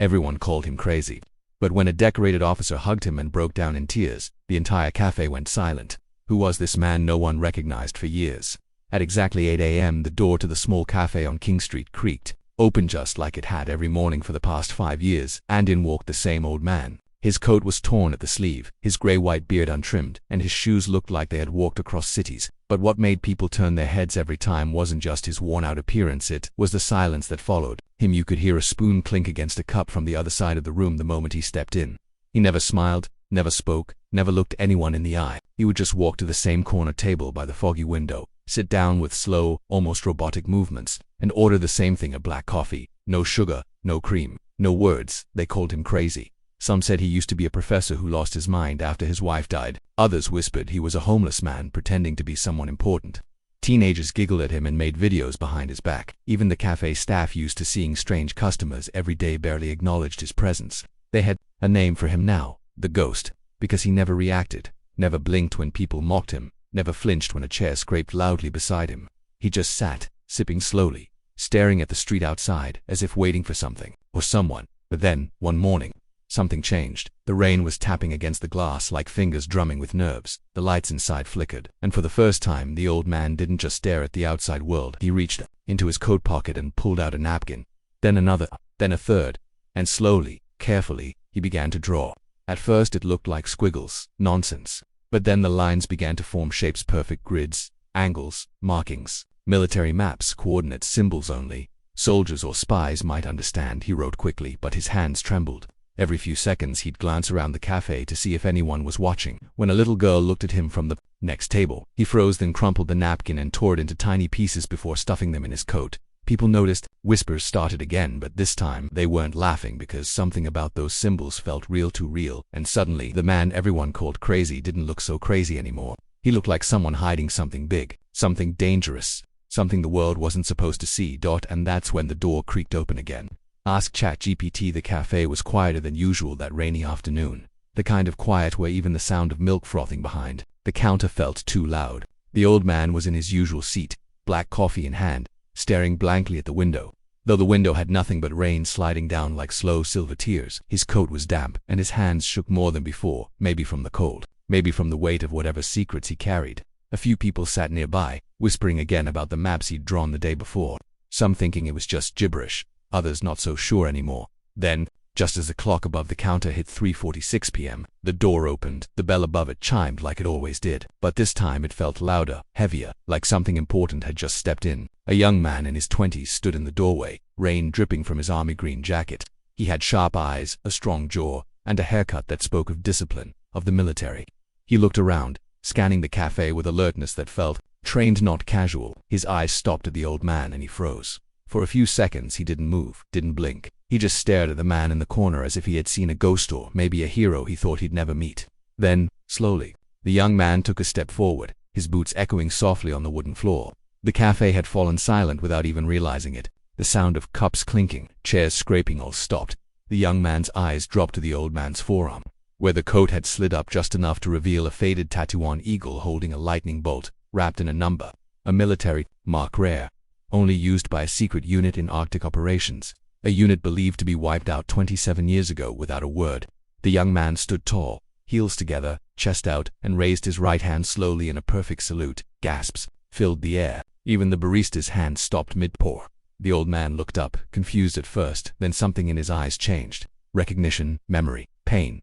Everyone called him crazy. But when a decorated officer hugged him and broke down in tears, the entire cafe went silent. Who was this man no one recognized for years? At exactly 8 a.m. the door to the small cafe on King Street creaked, opened just like it had every morning for the past 5 years, and in walked the same old man. His coat was torn at the sleeve, his gray-white beard untrimmed, and his shoes looked like they had walked across cities. But what made people turn their heads every time wasn't just his worn-out appearance, it was the silence that followed him. You could hear a spoon clink against a cup from the other side of the room the moment he stepped in. He never smiled, never spoke, never looked anyone in the eye. He would just walk to the same corner table by the foggy window, sit down with slow, almost robotic movements, and order the same thing, a black coffee. No sugar, no cream, no words. They called him crazy. Some said he used to be a professor who lost his mind after his wife died. Others whispered he was a homeless man pretending to be someone important. Teenagers giggled at him and made videos behind his back. Even the cafe staff, used to seeing strange customers every day, barely acknowledged his presence. They had a name for him now, the Ghost, because he never reacted, never blinked when people mocked him, never flinched when a chair scraped loudly beside him. He just sat, sipping slowly, staring at the street outside as if waiting for something or someone. But then, one morning, something changed. The rain was tapping against the glass like fingers drumming with nerves. The lights inside flickered, and for the first time the old man didn't just stare at the outside world. He reached into his coat pocket and pulled out a napkin, then another, then a third, and slowly, carefully, he began to draw. At first it looked like squiggles, nonsense. But then the lines began to form shapes, perfect grids, angles, markings, military maps, coordinates, symbols only soldiers or spies might understand. He wrote quickly, but his hands trembled. Every few seconds he'd glance around the cafe to see if anyone was watching. When a little girl looked at him from the next table, he froze, then crumpled the napkin and tore it into tiny pieces before stuffing them in his coat. People noticed. Whispers started again, but this time they weren't laughing, because something about those symbols felt real, too real. And suddenly, the man everyone called crazy didn't look so crazy anymore. He looked like someone hiding something big, something dangerous, something the world wasn't supposed to see. And that's when the door creaked open again. Ask ChatGPT. The cafe was quieter than usual that rainy afternoon. The kind of quiet where even the sound of milk frothing behind the counter felt too loud. The old man was in his usual seat, black coffee in hand, staring blankly at the window. Though the window had nothing but rain sliding down like slow silver tears, his coat was damp, and his hands shook more than before, maybe from the cold, maybe from the weight of whatever secrets he carried. A few people sat nearby, whispering again about the maps he'd drawn the day before, some thinking it was just gibberish, others not so sure anymore. Then, just as the clock above the counter hit 3:46 p.m., the door opened. The bell above it chimed like it always did, but this time it felt louder, heavier, like something important had just stepped in. A young man in his 20s stood in the doorway, rain dripping from his army green jacket. He had sharp eyes, a strong jaw, and a haircut that spoke of discipline, of the military. He looked around, scanning the cafe with alertness that felt trained, not casual. His eyes stopped at the old man and he froze. For a few seconds he didn't move, didn't blink. He just stared at the man in the corner as if he had seen a ghost or maybe a hero he thought he'd never meet. Then, slowly, the young man took a step forward, his boots echoing softly on the wooden floor. The cafe had fallen silent without even realizing it. The sound of cups clinking, chairs scraping all stopped. The young man's eyes dropped to the old man's forearm, where the coat had slid up just enough to reveal a faded tattoo on eagle holding a lightning bolt, wrapped in a number. A military mark, rare, only used by a secret unit in Arctic operations. A unit believed to be wiped out 27 years ago without a word. The young man stood tall, heels together, chest out, and raised his right hand slowly in a perfect salute. Gasps filled the air. Even the barista's hand stopped mid-pour. The old man looked up, confused at first, then something in his eyes changed. Recognition, memory, pain,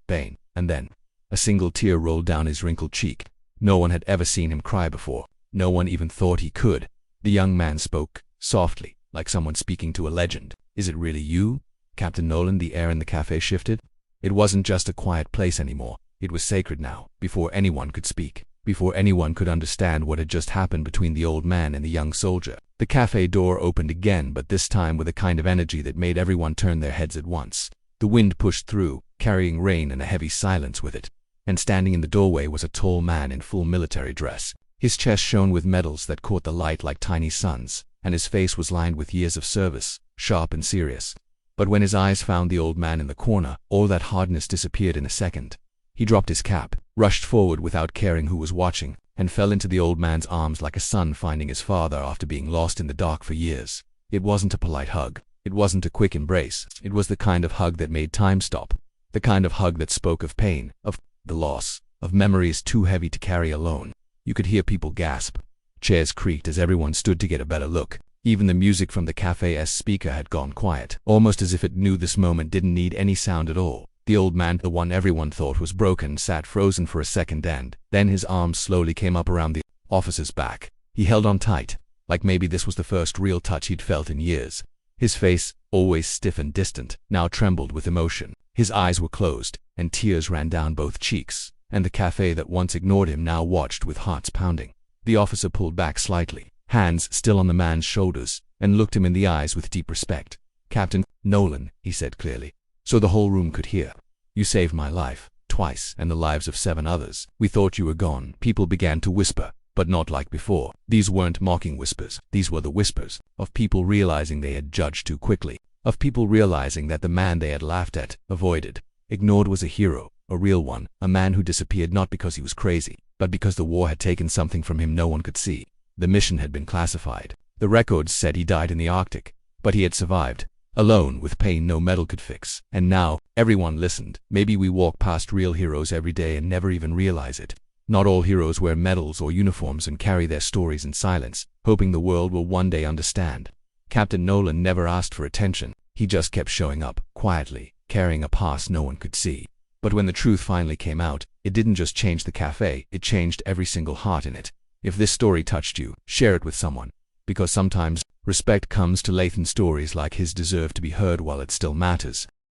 and then a single tear rolled down his wrinkled cheek. No one had ever seen him cry before. No one even thought he could. The young man spoke, softly, like someone speaking to a legend. "Is it really you, Captain Nolan?" The air in the cafe shifted. It wasn't just a quiet place anymore. It was sacred now, before anyone could speak, before anyone could understand what had just happened between the old man and the young soldier. The cafe door opened again, but this time with a kind of energy that made everyone turn their heads at once. The wind pushed through, carrying rain and a heavy silence with it. And standing in the doorway was a tall man in full military dress. His chest shone with medals that caught the light like tiny suns, and his face was lined with years of service, sharp and serious. But when his eyes found the old man in the corner, all that hardness disappeared in a second. He dropped his cap, rushed forward without caring who was watching, and fell into the old man's arms like a son finding his father after being lost in the dark for years. It wasn't a polite hug. It wasn't a quick embrace. It was the kind of hug that made time stop. The kind of hug that spoke of pain, of the loss, of memories too heavy to carry alone. You could hear people gasp. Chairs creaked as everyone stood to get a better look. Even the music from the cafe's speaker had gone quiet, almost as if it knew this moment didn't need any sound at all. The old man, the one everyone thought was broken, sat frozen for a second, and then his arms slowly came up around the officer's back. He held on tight, like maybe this was the first real touch he'd felt in years. His face, always stiff and distant, now trembled with emotion. His eyes were closed, and tears ran down both cheeks, and the cafe that once ignored him now watched with hearts pounding. The officer pulled back slightly, hands still on the man's shoulders, and looked him in the eyes with deep respect. "Captain Nolan," he said clearly, so the whole room could hear. "You saved my life, twice, and the lives of 7 others. We thought you were gone." People began to whisper, but not like before. These weren't mocking whispers. These were the whispers of people realizing they had judged too quickly, of people realizing that the man they had laughed at, avoided, ignored was a hero, a real one, a man who disappeared not because he was crazy, but because the war had taken something from him no one could see. The mission had been classified. The records said he died in the Arctic, but he had survived, alone with pain no medal could fix. And now, everyone listened. Maybe we walk past real heroes every day and never even realize it. Not all heroes wear medals or uniforms and carry their stories in silence, hoping the world will one day understand. Captain Nolan never asked for attention. He just kept showing up, quietly, carrying a past no one could see. But when the truth finally came out, it didn't just change the cafe, it changed every single heart in it. If this story touched you, share it with someone. Because sometimes, respect comes to Lathan. Stories like his deserve to be heard while it still matters.